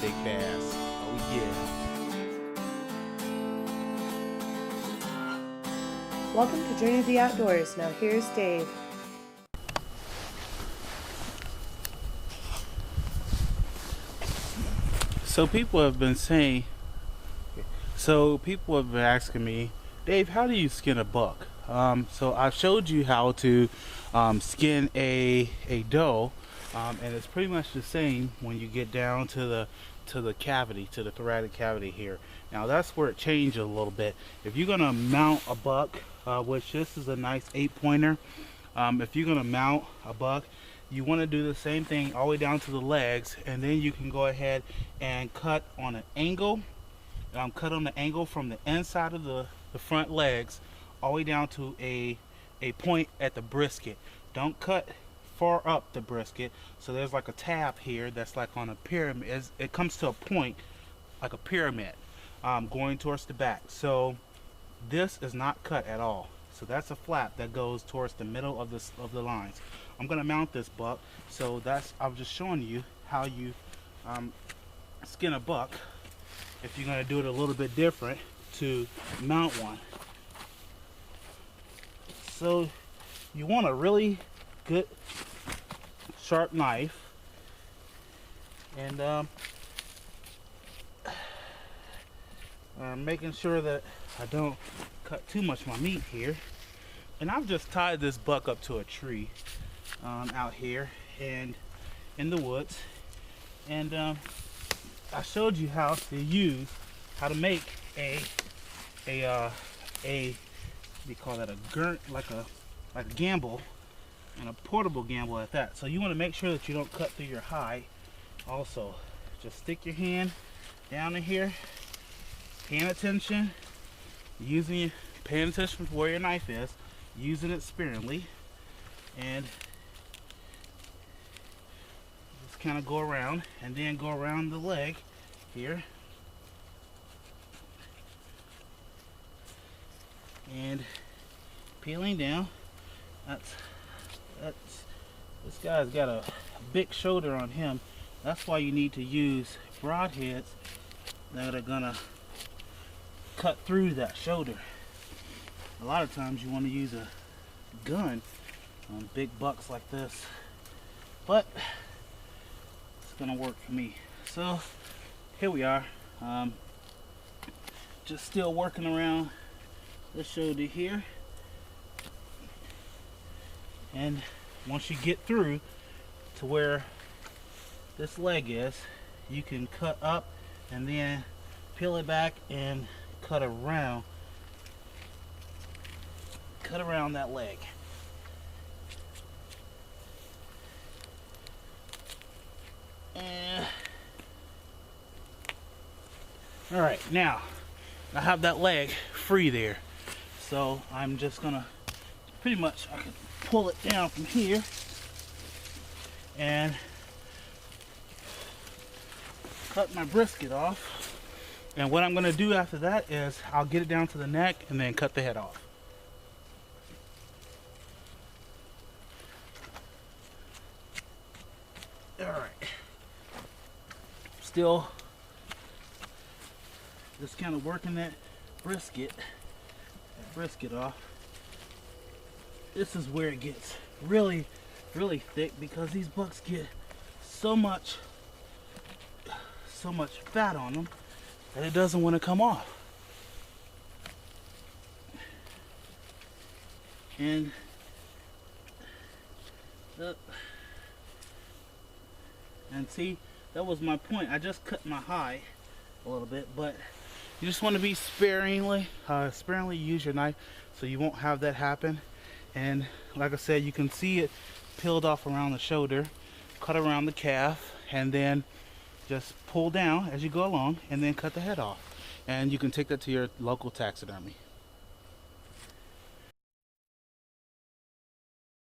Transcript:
big bass. Oh yeah. Welcome to Journey of the Outdoors. Now here's Dave. So people have been asking me, Dave, how do you skin a buck? So I've showed you how to skin a doe, and it's pretty much the same when you get down to the cavity, to the thoracic cavity here. Now that's where it changes a little bit. If you're gonna mount a buck, which this is a nice 8-pointer, if you're gonna mount a buck, you want to do the same thing all the way down to the legs, and then you can go ahead and cut on an angle. Cut on the angle from the inside of the front legs all the way down to a point at the brisket. Don't cut far up the brisket, so there's like a tab here that's like on a pyramid. It comes to a point like a pyramid going towards the back. So this is not cut at all. So that's a flap that goes towards the middle of the lines. I'm gonna mount this buck, so I'm just showing you how you skin a buck if you're gonna do it a little bit different to mount one. So you want a really good sharp knife, and making sure that I don't cut too much of my meat here. And I've just tied this buck up to a tree out here and in the woods, and I showed you how to make a we call that a gurt, like a gamble, and a portable gamble at that. So you want to make sure that you don't cut through your hide. Also, just stick your hand down in here, paying attention to where your knife is, using it sparingly, and just kind of go around, and then go around the leg here, and peeling down. This guy's got a big shoulder on him. That's why you need to use broadheads that are gonna cut through that shoulder. A lot of times you want to use a gun on big bucks like this, but it's gonna work for me. So here we are, just still working around the shoulder here, and once you get through to where this leg is, you can cut up and then peel it back and cut around that leg. And all right, now I have that leg free there, so I'm just gonna I can pull it down from here and cut my brisket off. And what I'm gonna do after that is I'll get it down to the neck and then cut the head off. Alright, still just kind of working that brisket off. This is where it gets really thick, because these bucks get so much fat on them that it doesn't want to come off. And see, that was my point. I just cut my hide a little bit, but you just want to be sparingly use your knife so you won't have that happen. And like I said, you can see it peeled off around the shoulder, cut around the calf, and then just pull down as you go along, and then cut the head off. And you can take that to your local taxidermy.